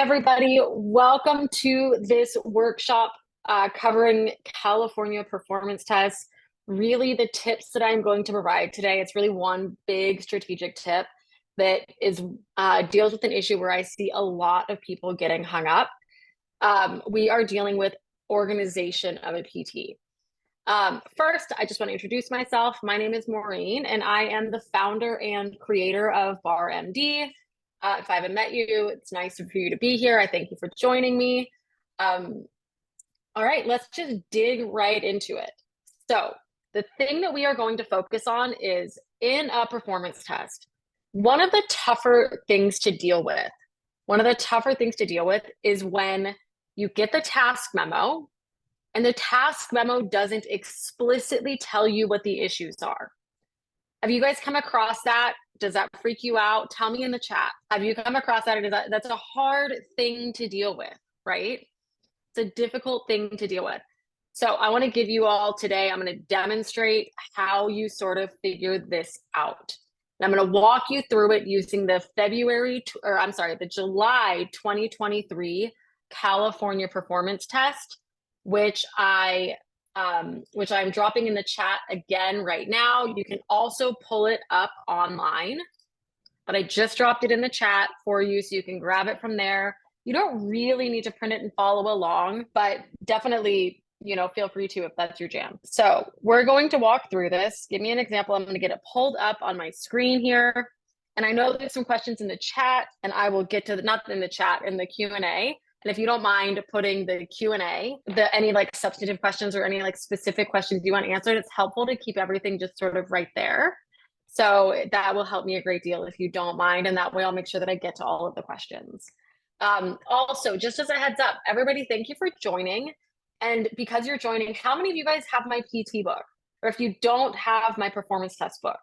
everybody. Welcome to this workshop covering California performance tests. Really, the tips that I'm going to provide today, it's really one big strategic tip that is deals with an issue where I see a lot of people getting hung up. We are dealing with organization of a PT. First, I just want to introduce myself. My name is Maureen, and I am the founder and creator of BarMD. If I haven't met you, it's nice for you to be here. I thank you for joining me. All right, let's just dig right into it. So the thing that we are going to focus on is in a performance test, one of the tougher things to deal with, is when you get the task memo and the task memo doesn't explicitly tell you what the issues are. Have you guys come across that? Does that freak you out? Tell me in the chat. Have you come across that? That's a hard thing to deal with, right? It's a difficult thing to deal with. So I want to give you all today, I'm going to demonstrate how you sort of figure this out. And I'm going to walk you through it using the the July 2023 California performance test, which I'm dropping in the chat again right now. You can also pull it up online, but I just dropped it in the chat for you so you can grab it from there. You don't really need to print it and follow along, but definitely, feel free to if that's your jam. So we're going to walk through this. Give me an example. I'm going to get it pulled up on my screen here. And I know there's some questions in the chat, and I will get to not in the chat, in the Q&A. And if you don't mind putting the Q&A, any like substantive questions or any like specific questions you want answered, it's helpful to keep everything just sort of right there. So that will help me a great deal if you don't mind. And that way I'll make sure that I get to all of the questions. Also, just as a heads up, everybody, thank you for joining. And because you're joining, how many of you guys have my PT book? Or if you don't have my performance test book?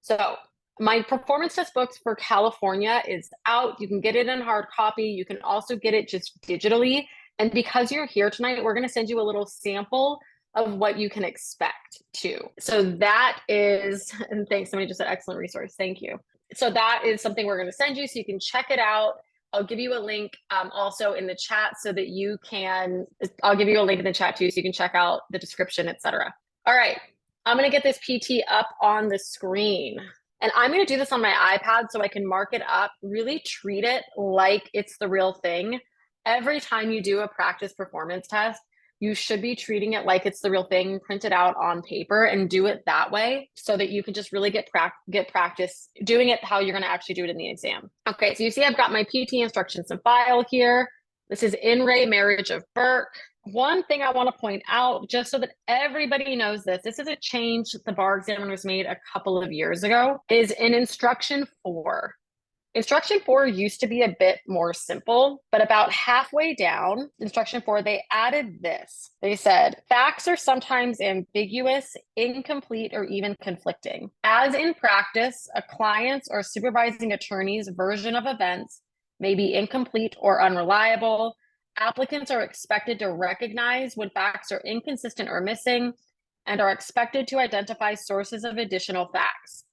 So my performance test books for California is out. You can get it in hard copy. You can also get it just digitally. And because you're here tonight, we're going to send you a little sample of what you can expect too. So that is, and thanks, somebody just said excellent resource. Thank you. So that is something we're going to send you so you can check it out. I'll give you a link also in the chat so that you can, I'll give you a link in the chat too so you can check out the description, etc. All right, I'm going to get this PT up on the screen. And I'm going to do this on my iPad so I can mark it up, really treat it like it's the real thing. Every time you do a practice performance test, you should be treating it like it's the real thing, print it out on paper and do it that way so that you can just really get practice doing it how you're going to actually do it in the exam. Okay, so you see I've got my PT instructions and file here. This is In Re Marriage of Burke. One thing I want to point out, just so that everybody knows this is a change that the bar examiners made a couple of years ago, is in instruction 4. Instruction 4 used to be a bit more simple, but about halfway down, instruction 4, they added this. They said, facts are sometimes ambiguous, incomplete, or even conflicting. As in practice, a client's or supervising attorney's version of events may be incomplete or unreliable. Applicants are expected to recognize when facts are inconsistent or missing and are expected to identify sources of additional facts.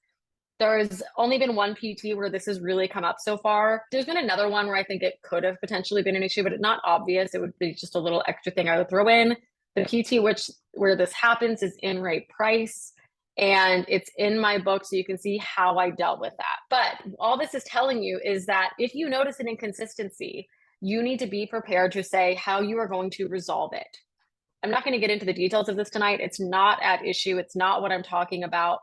There's only been one PT where this has really come up so far. There's been another one where I think it could have potentially been an issue, but it's not obvious. It would be just a little extra thing I would throw in. The PT where this happens is In Re Price, and it's in my book so you can see how I dealt with that. But all this is telling you is that if you notice an inconsistency, you need to be prepared to say how you are going to resolve it. I'm not going to get into the details of this tonight. It's not at issue. It's not what I'm talking about.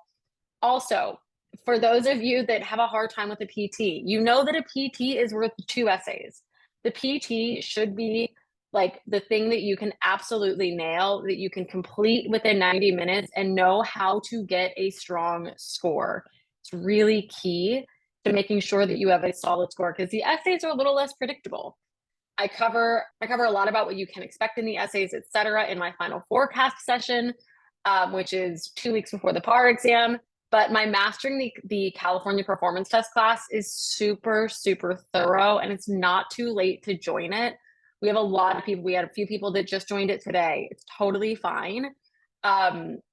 Also, for those of you that have a hard time with a PT, you know that a PT is worth 2 essays. The PT should be like the thing that you can absolutely nail, that you can complete within 90 minutes and know how to get a strong score. It's really key to making sure that you have a solid score because the essays are a little less predictable. I cover a lot about what you can expect in the essays, etc., in my final forecast session, which is 2 weeks before the bar exam. But my Mastering the California Performance Test class is super, super thorough, and it's not too late to join it. We have a lot of people. We had a few people that just joined it today. It's totally fine.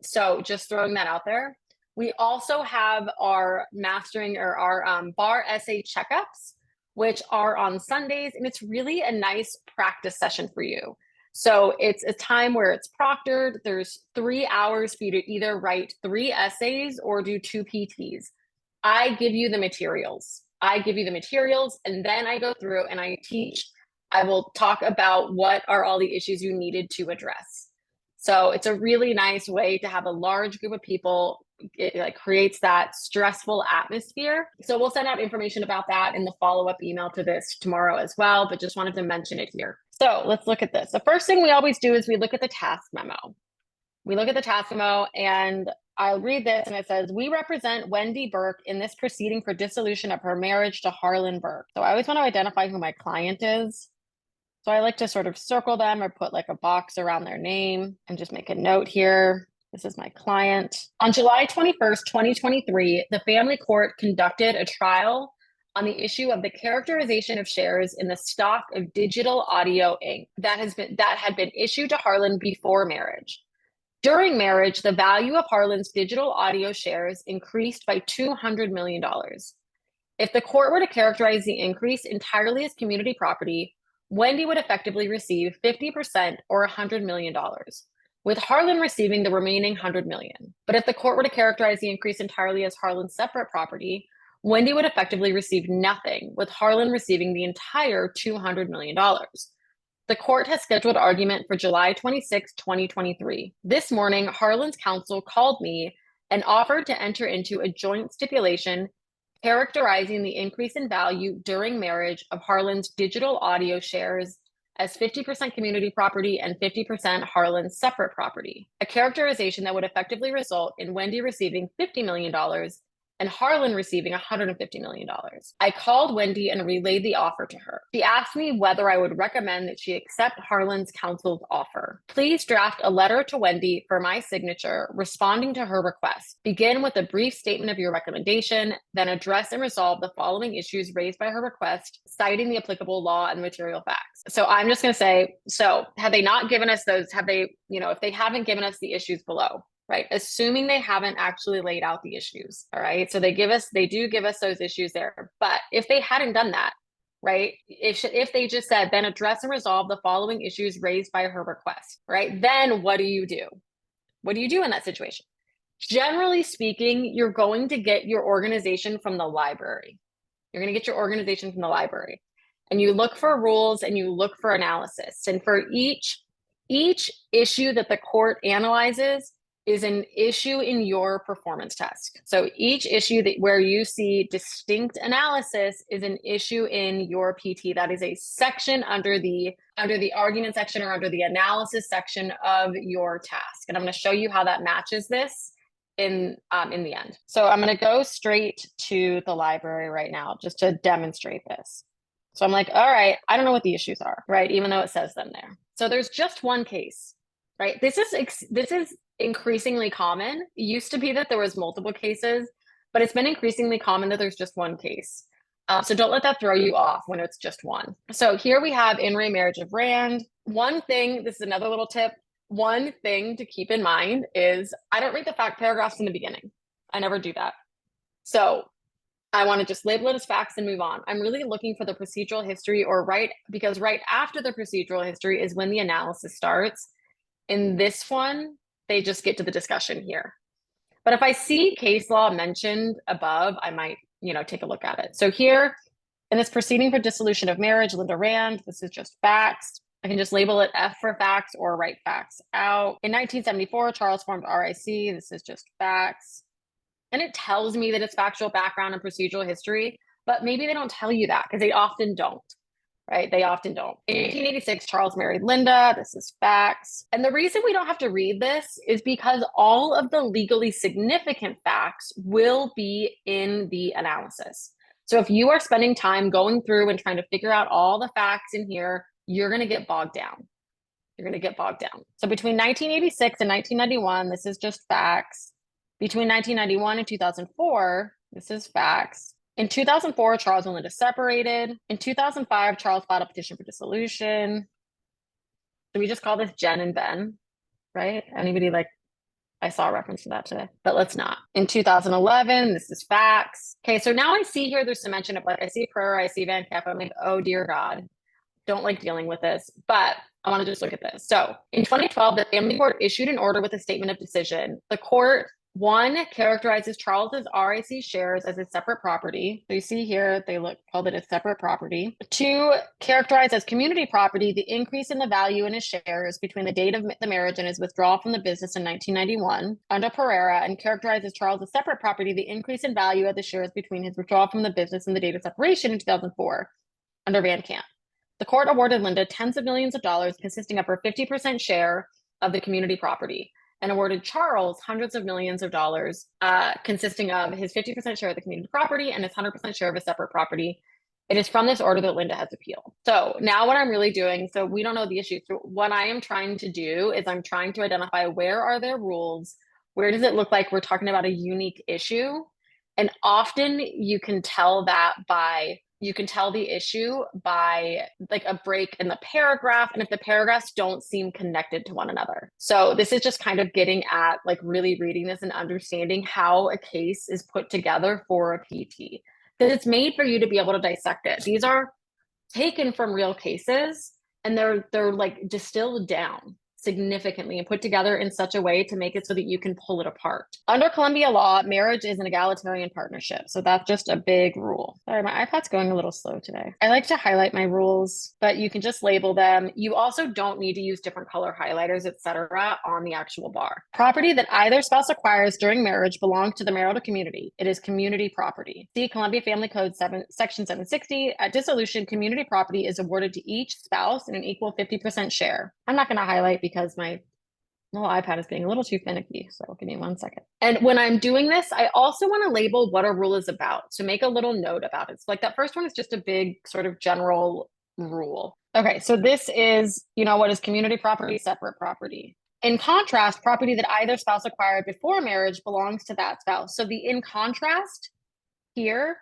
So just throwing that out there. We also have our bar essay checkups, which are on Sundays, and it's really a nice practice session for you. So it's a time where it's proctored. There's 3 hours for you to either write 3 essays or do 2 PTs. I give you the materials. And then I go through and I teach. I will talk about what are all the issues you needed to address. So it's a really nice way to have a large group of people. It like creates that stressful atmosphere. So we'll send out information about that in the follow-up email to this tomorrow as well, but just wanted to mention it here. So let's look at this. The first thing we always do is we look at the task memo. And I'll read this, and it says, we represent Wendy Burke in this proceeding for dissolution of her marriage to Harlan Burke. So I always want to identify who my client is. So I like to sort of circle them or put like a box around their name and just make a note here. This is my client. On July 21st, 2023, the family court conducted a trial on the issue of the characterization of shares in the stock of Digital Audio Inc. that had been issued to Harlan before marriage. During marriage, the value of Harlan's digital audio shares increased by $200 million. If the court were to characterize the increase entirely as community property, Wendy would effectively receive 50% or $100 million, with Harlan receiving the remaining $100 million. But if the court were to characterize the increase entirely as Harlan's separate property, Wendy would effectively receive nothing, with Harlan receiving the entire $200 million. The court has scheduled argument for July 26, 2023. This morning, Harlan's counsel called me and offered to enter into a joint stipulation characterizing the increase in value during marriage of Harlan's digital audio shares as 50% community property and 50% Harlan's separate property, a characterization that would effectively result in Wendy receiving $50 million and Harlan receiving $150 million. I called Wendy and relayed the offer to her. She asked me whether I would recommend that she accept Harlan's counsel's offer. Please draft a letter to Wendy for my signature responding to her request. Begin with a brief statement of your recommendation, then address and resolve the following issues raised by her request, citing the applicable law and material facts. So I'm just going to say, so have they not given us those, if they haven't given us the issues below, right? Assuming they haven't actually laid out the issues, all right? So they do give us those issues there. But if they hadn't done that, right? If they just said, then address and resolve the following issues raised by her request, right? Then what do you do? What do you do in that situation? Generally speaking, you're going to get your organization from the library. And you look for rules and you look for analysis. And for each issue that the court analyzes, is an issue in your performance test. So each issue where you see distinct analysis is an issue in your PT. That is a section under the argument section or under the analysis section of your task. And I'm going to show you how that matches this in the end. So I'm going to go straight to the library right now just to demonstrate this. So I'm like, all right, I don't know what the issues are, right? Even though it says them there. So there's just one case, right? This is increasingly common. It used to be that there was multiple cases, but it's been increasingly common that there's just one case. So don't let that throw you off when it's just one. So here we have in re marriage of Rand. One thing, this is another little tip. One thing to keep in mind is I don't read the fact paragraphs in the beginning. I never do that. So I want to just label it as facts and move on. I'm really looking for the procedural history because right after the procedural history is when the analysis starts. In this one, they just get to the discussion here. But if I see case law mentioned above, I might, take a look at it. So here in this proceeding for dissolution of marriage, Linda Rand, this is just facts. I can just label it F for facts or write facts out. In 1974, Charles formed RIC. This is just facts. And it tells me that it's factual background and procedural history, but maybe they don't tell you that because they often don't. Right? They often don't. In 1886, Charles married Linda. This is facts. And the reason we don't have to read this is because all of the legally significant facts will be in the analysis. So if you are spending time going through and trying to figure out all the facts in here, you're going to get bogged down. So between 1986 and 1991, this is just facts. Between 1991 and 2004, this is facts. In 2004, Charles and Linda separated. In 2005, Charles filed a petition for dissolution. So we just call this Jen and Ben, right? Anybody I saw a reference to that today, but let's not. In 2011, this is facts. Okay, so now I see here there's some mention of like, I see Pereira, I see Van Camp. I'm like, oh dear God, don't like dealing with this, but I want to just look at this. So in 2012, the family court issued an order with a statement of decision. The court, one, characterizes Charles's RIC shares as a separate property. So you see here, they called it a separate property. Two, characterized as community property, the increase in the value in his shares between the date of the marriage and his withdrawal from the business in 1991 under Pereira, and characterizes Charles as separate property, the increase in value of the shares between his withdrawal from the business and the date of separation in 2004 under Van Camp. The court awarded Linda tens of millions of dollars consisting of her 50% share of the community property, and awarded Charles hundreds of millions of dollars consisting of his 50% share of the community property and his 100% share of a separate property. It is from this order that Linda has appealed. So now what I'm really doing, so we don't know the issue. So what I am trying to do is I'm trying to identify where are there rules, where does it look like we're talking about a unique issue? And often you can tell the issue by like a break in the paragraph, and if the paragraphs don't seem connected to one another. So this is just kind of getting at like really reading this and understanding how a case is put together for a PT, because it's made for you to be able to dissect it. These are taken from real cases, and they're like distilled down significantly and put together in such a way to make it so that you can pull it apart. Under Columbia law, marriage is an egalitarian partnership. So that's just a big rule. Sorry, my iPad's going a little slow today. I like to highlight my rules, but you can just label them. You also don't need to use different color highlighters, etc., on the actual bar. Property that either spouse acquires during marriage belongs to the marital community. It is community property. See Columbia Family Code Section 760. At dissolution, community property is awarded to each spouse in an equal 50% share. I'm not going to highlight because my little iPad is getting a little too finicky. So give me 1 second. And when I'm doing this, I also want to label what a rule is about. So make a little note about it. So like that first one is just a big sort of general rule. Okay, so this is, what is community property, separate property. In contrast, property that either spouse acquired before marriage belongs to that spouse. So the in contrast here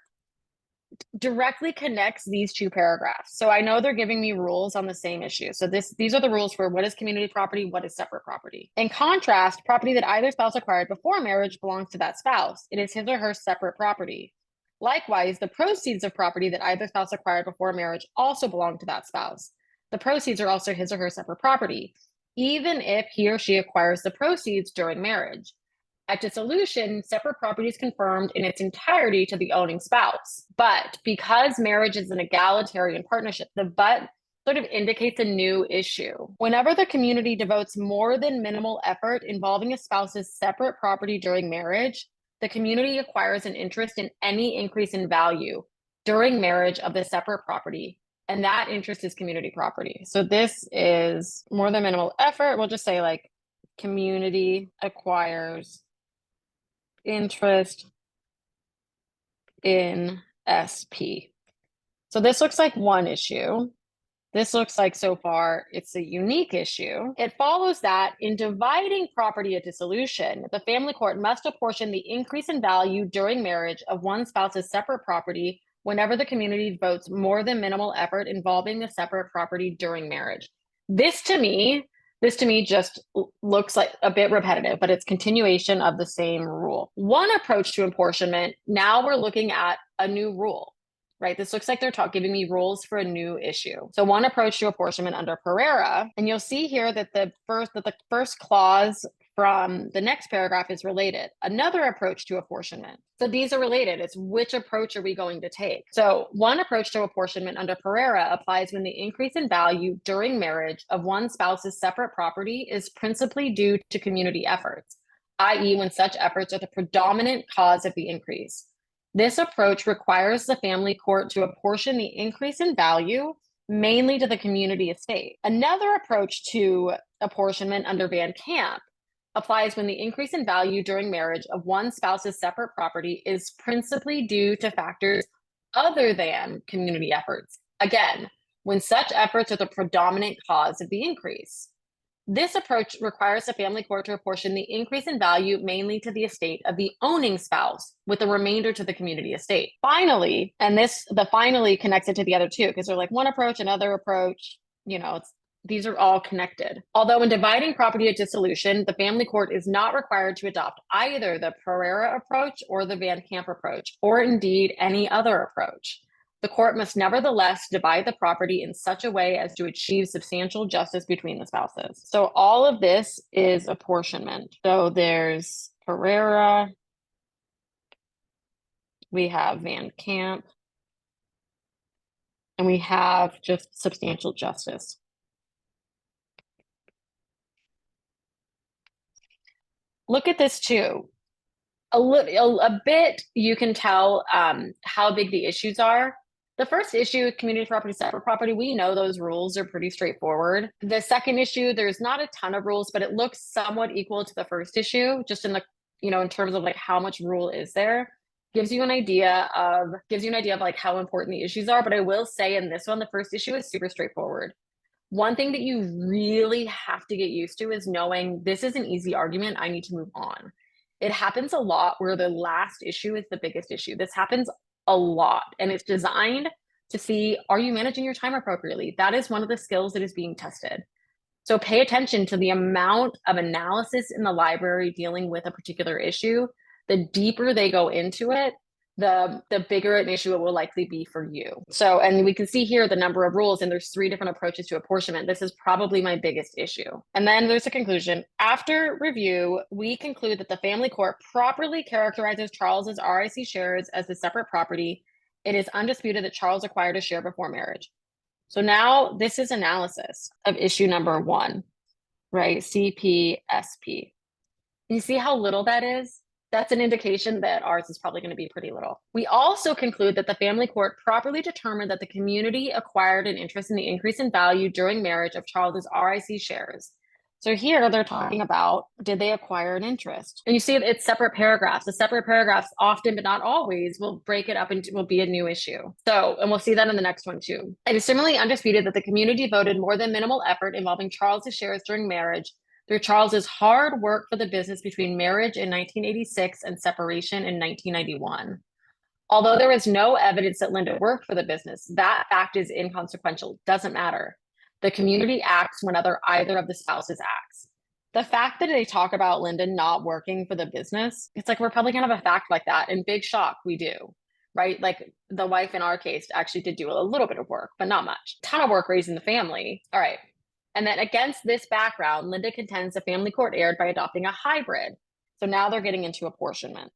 directly connects these two paragraphs. So I know they're giving me rules on the same issue. So these are the rules for what is community property, what is separate property. In contrast, property that either spouse acquired before marriage belongs to that spouse. It is his or her separate property. Likewise, the proceeds of property that either spouse acquired before marriage also belong to that spouse. The proceeds are also his or her separate property, even if he or she acquires the proceeds during marriage. At dissolution, separate property is confirmed in its entirety to the owning spouse. But because marriage is an egalitarian partnership, the but sort of indicates a new issue. Whenever the community devotes more than minimal effort involving a spouse's separate property during marriage, the community acquires an interest in any increase in value during marriage of the separate property, and that interest is community property. So this is more than minimal effort. We'll just say like community acquires interest in SP. So this looks like one issue. This looks like so far it's a unique issue. It follows that in dividing property at dissolution, the family court must apportion the increase in value during marriage of one spouse's separate property whenever the community devotes more than minimal effort involving the separate property during marriage. This to me just looks like a bit repetitive, but it's continuation of the same rule. One approach to apportionment, now we're looking at a new rule, right? This looks like they're giving me rules for a new issue. So one approach to apportionment under Pereira, and you'll see here that the first clause from the next paragraph is related. Another approach to apportionment. So these are related. It's which approach are we going to take? So one approach to apportionment under Pereira applies when the increase in value during marriage of one spouse's separate property is principally due to community efforts, i.e. when such efforts are the predominant cause of the increase. This approach requires the family court to apportion the increase in value mainly to the community estate. Another approach to apportionment under Van Camp applies when the increase in value during marriage of one spouse's separate property is principally due to factors other than community efforts. Again, when such efforts are the predominant cause of the increase. This approach requires the family court to apportion the increase in value mainly to the estate of the owning spouse, with the remainder to the community estate. Finally, and the finally connects it to the other two, because they're like one approach, another approach, it's These are all connected. Although in dividing property at dissolution, the family court is not required to adopt either the Pereira approach or the Van Camp approach, or indeed any other approach. The court must nevertheless divide the property in such a way as to achieve substantial justice between the spouses. So all of this is apportionment. So there's Pereira, we have Van Camp, and we have just substantial justice. Look at this too. A bit, you can tell how big the issues are. The first issue, community property, separate property, we know those rules are pretty straightforward. The second issue, there's not a ton of rules, but it looks somewhat equal to the first issue, just in the, in terms of like how much rule is there. Gives you an idea of like how important the issues are. But I will say in this one, the first issue is super straightforward. One thing that you really have to get used to is knowing this is an easy argument. I need to move on. It happens a lot where the last issue is the biggest issue. This happens a lot, and it's designed to see, are you managing your time appropriately? That is one of the skills that is being tested. So pay attention to the amount of analysis in the library dealing with a particular issue. The deeper they go into it, the bigger an issue it will likely be for you. So, and we can see here the number of rules, and there's 3 different approaches to apportionment. This is probably my biggest issue. And then there's a conclusion. After review, we conclude that the family court properly characterizes Charles's RIC shares as a separate property. It is undisputed that Charles acquired a share before marriage. So now this is analysis of issue number 1, right? CPSP. You see how little that is? That's an indication that ours is probably going to be pretty little. We also conclude that the family court properly determined that the community acquired an interest in the increase in value during marriage of Charles's RIC shares. So here they're talking about, did they acquire an interest? And you see it's separate paragraphs. The separate paragraphs often, but not always, will break it up into, will be a new issue. So, and we'll see that in the next one too. It is similarly undisputed that the community voted more than minimal effort involving Charles's shares during marriage through Charles's hard work for the business between marriage in 1986 and separation in 1991. Although there is no evidence that Linda worked for the business, that fact is inconsequential, doesn't matter. The community acts whenever either of the spouses acts. The fact that they talk about Linda not working for the business, it's like we're probably gonna have a fact like that, and big shock, we do, right? Like the wife in our case actually did do a little bit of work, but not much. Ton of work raising the family. All right. And then against this background, Linda contends the family court erred by adopting a hybrid. So now they're getting into apportionment.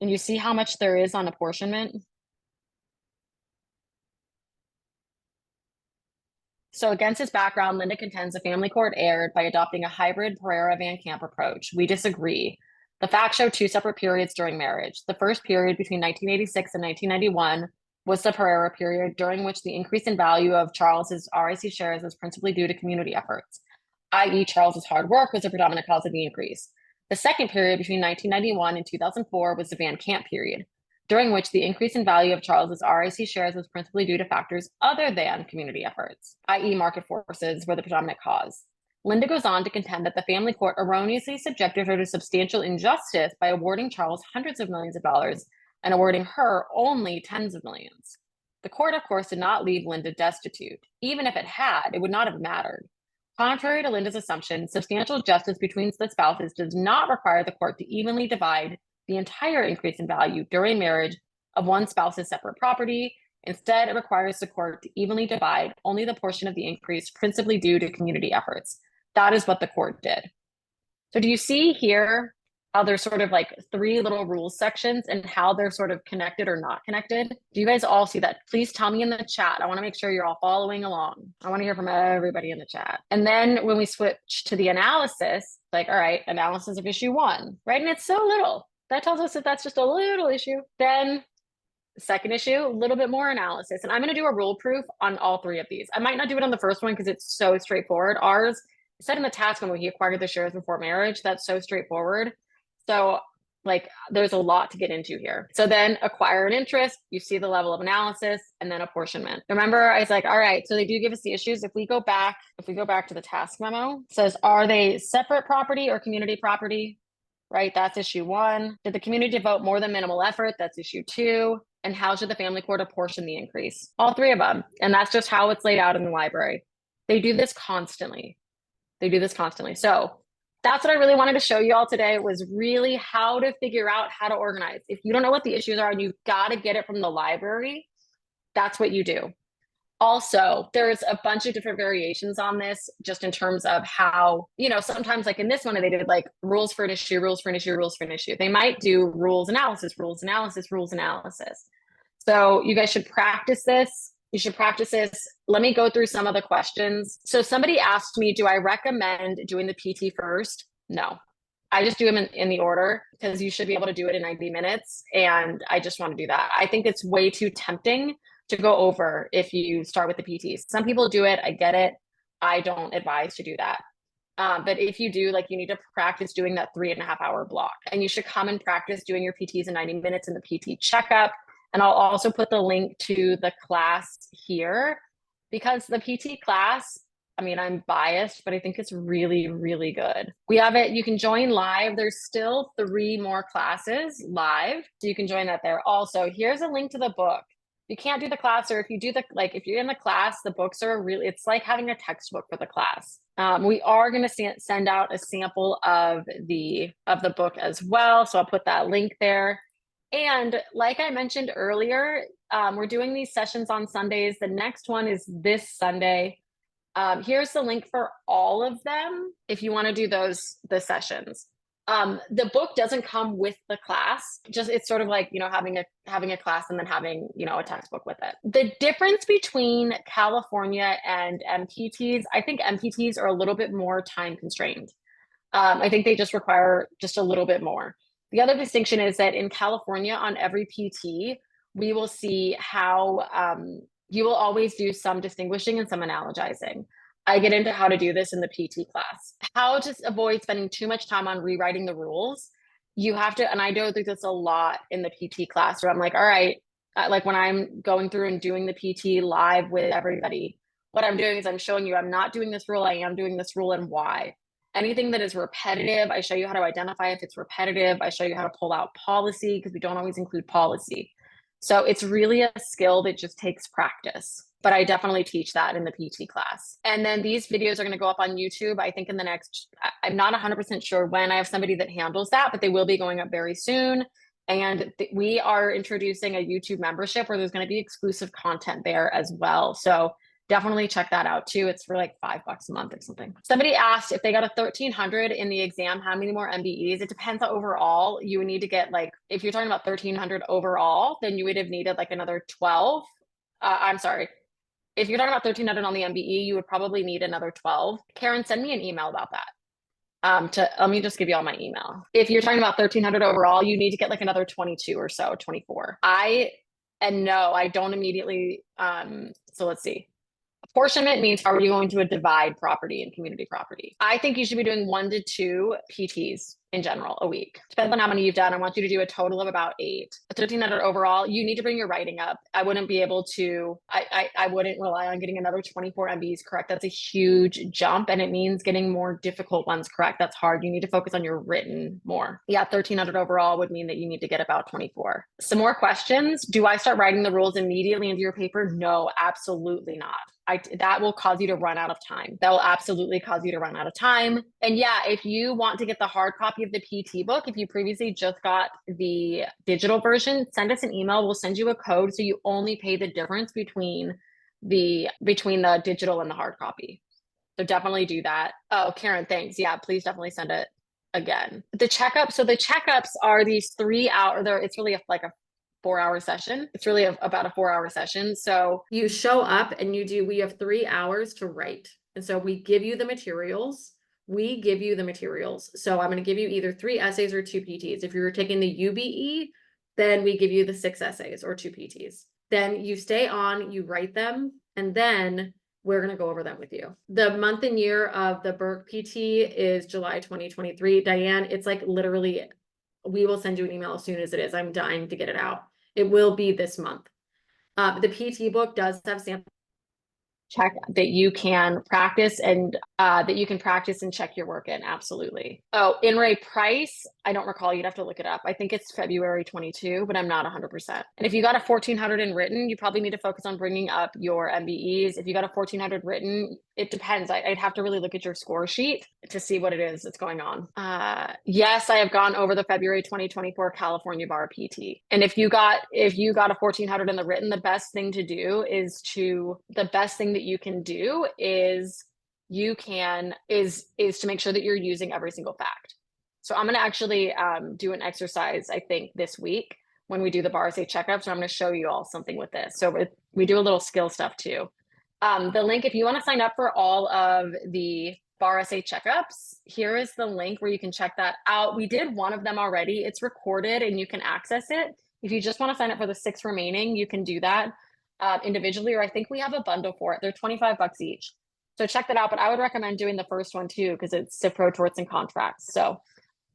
And you see how much there is on apportionment? So against this background, Linda contends the family court erred by adopting a hybrid Pereira-Van Camp approach. We disagree. The facts show 2 separate periods during marriage. The first period between 1986 and 1991 was the Pereira period, during which the increase in value of Charles's RIC shares was principally due to community efforts, i.e. Charles's hard work was the predominant cause of the increase. The second period between 1991 and 2004 was the Van Camp period, during which the increase in value of Charles's RIC shares was principally due to factors other than community efforts, i.e. market forces were the predominant cause. Linda goes on to contend that the family court erroneously subjected her to substantial injustice by awarding Charles hundreds of millions of dollars and awarding her only tens of millions. The court, of course, did not leave Linda destitute. Even if it had, it would not have mattered. Contrary to Linda's assumption, substantial justice between the spouses does not require the court to evenly divide the entire increase in value during marriage of one spouse's separate property. Instead, it requires the court to evenly divide only the portion of the increase principally due to community efforts. That is what the court did. So do you see here how there's sort of like 3 little rules sections and how they're sort of connected or not connected? Do you guys all see that? Please tell me in the chat. I want to make sure you're all following along. I want to hear from everybody in the chat. And then when we switch to the analysis, like, all right, analysis of issue 1, right? And it's so little. That tells us that that's just a little issue. Then second issue, a little bit more analysis. And I'm going to do a rule proof on all 3 of these. I might not do it on the first one because it's so straightforward. Ours said in the task when he acquired the shares before marriage, that's so straightforward. So like there's a lot to get into here. So then acquire an interest, you see the level of analysis, and then apportionment. Remember, I was like, all right, so they do give us the issues. If we go back to the task memo, it says, are they separate property or community property? right? That's issue 1. Did the community devote more than minimal effort? That's issue 2. And how should the family court apportion the increase? All 3 of them. And that's just how it's laid out in the library. They do this constantly. They do this constantly. So that's what I really wanted to show you all today, was really how to figure out how to organize. If you don't know what the issues are and you've got to get it from the library, that's what you do. Also, there's a bunch of different variations on this, just in terms of how, sometimes like in this one, they did like rules for an issue, rules for an issue, rules for an issue. They might do rules analysis, rules analysis, rules analysis. So you guys should practice this. You should practice this. Let me go through some of the questions. So somebody asked me, do I recommend doing the PT first? No. I just do them in the order, because you should be able to do it in 90 minutes. And I just want to do that. I think it's way too tempting to go over if you start with the PTs. Some people do it. I get it. I don't advise to do that. But if you do, like, you need to practice doing that 3.5-hour block. And you should come and practice doing your PTs in 90 minutes in the PT checkup. And I'll also put the link to the class here, because the PT class, I mean, I'm biased, but I think it's really, really good. We have it. You can join live. There's still 3 more classes live, so you can join that there. Also, here's a link to the book. You can't do the class, or if you do if you're in the class, the books are it's like having a textbook for the class. We are going to send out a sample of the book as well. So I'll put that link there. And like I mentioned earlier, we're doing these sessions on Sundays. The next one is this Sunday. Here's the link for all of them if you want to do the sessions. The book doesn't come with the class. Just, it's sort of like, having a class and then having, a textbook with it. The difference between California and MPTs, I think MPTs are a little bit more time constrained. I think they just require just a little bit more. The other distinction is that in California, on every PT, we will see how you will always do some distinguishing and some analogizing. I get into how to do this in the PT class. How to avoid spending too much time on rewriting the rules. You have to, and I do this a lot in the PT class, where I'm like, all right, like when I'm going through and doing the PT live with everybody, what I'm doing is I'm showing you I'm not doing this rule, I am doing this rule, and why. Anything that is repetitive, I show you how to identify if it's repetitive. I show you how to pull out policy, because we don't always include policy. So it's really a skill that just takes practice. But I definitely teach that in the PT class. And then these videos are going to go up on YouTube, I think in the next, I'm not 100% sure when. I have somebody that handles that, but they will be going up very soon. And we are introducing a YouTube membership where there's going to be exclusive content there as well. So definitely check that out too. It's for like $5 a month or something. Somebody asked if they got a 1300 in the exam, how many more MBEs? It depends on overall. You would need to get, like, if you're talking about 1300 overall, then you would have needed like another 12. I'm sorry. If you're talking about 1300 on the MBE, you would probably need another 12. Karen, send me an email about that. Let me just give you all my email. If you're talking about 1300 overall, you need to get like another 22 or so, 24. No, I don't immediately. So let's see. Apportionment means, are you going to divide property and community property? I think you should be doing 1 to 2 PTs in general a week. Depends on how many you've done. I want you to do a total of about 8. 1300 overall, you need to bring your writing up. I wouldn't be able to, I wouldn't rely on getting another 24 MBs correct. That's a huge jump, and it means getting more difficult ones correct. That's hard. You need to focus on your written more. Yeah, 1300 overall would mean that you need to get about 24. Some more questions. Do I start writing the rules immediately into your paper? No, absolutely not. That will cause you to run out of time. That will absolutely cause you to run out of time. And yeah, if you want to get the hard copy of the PT book, if you previously just got the digital version, send us an email. We'll send you a code, so you only pay the difference between the digital and the hard copy. So definitely do that. Oh, Karen, thanks. Yeah, please definitely send it again. The checkup. So the checkups are these 3 hour. It's really like a 4-hour session. It's really about a 4-hour session. So you show up and we have 3 hours to write. And so we give you the materials. So I'm going to give you either 3 essays or 2 PTs. If you're taking the UBE, then we give you the 6 essays or 2 PTs. Then you stay on, you write them, and then we're going to go over them with you. The month and year of the Burke PT is July 2023. Diane, it's like literally, we will send you an email as soon as it is. I'm dying to get it out. It will be this month. The PT book does have sample check that you can practice and check your work in. Absolutely. Oh, in Ray Price, I don't recall. You'd have to look it up. I think it's February 22, but I'm not 100%. And if you got a 1400 in written, you probably need to focus on bringing up your MBEs. If you got a 1400 written, it depends. I'd have to really look at your score sheet to see what it is that's going on. Yes, I have gone over the February 2024 California Bar PT. And if you got a 1400 in the written, the best thing that you can do is to make sure that you're using every single fact. So I'm going to actually do an exercise, I think, this week when we do the BarSA checkup. So I'm going to show you all something with this. So we do a little skill stuff too. The link, if you want to sign up for all of the BarSA checkups, here is the link where you can check that out. We did one of them already. It's recorded and you can access it. If you just want to sign up for the 6 remaining, you can do that individually, or I think we have a bundle for it. They're $25 each. So check that out. But I would recommend doing the first one too, because it's CIFRO, torts, and contracts. So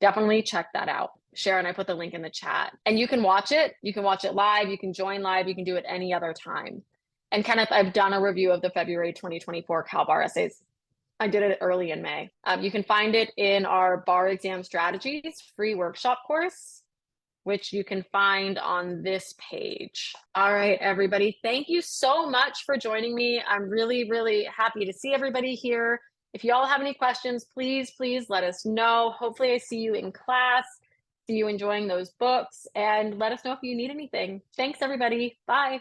definitely check that out. Sharon, I put the link in the chat. And you can watch it. You can watch it live. You can join live. You can do it any other time. And Kenneth, I've done a review of the February 2024 Cal Bar essays. I did it early in May. You can find it in our Bar Exam Strategies free workshop course, which you can find on this page. All right, everybody. Thank you so much for joining me. I'm really, really happy to see everybody here. If you all have any questions, please let us know. Hopefully I see you in class, see you enjoying those books, and let us know if you need anything. Thanks, everybody. Bye.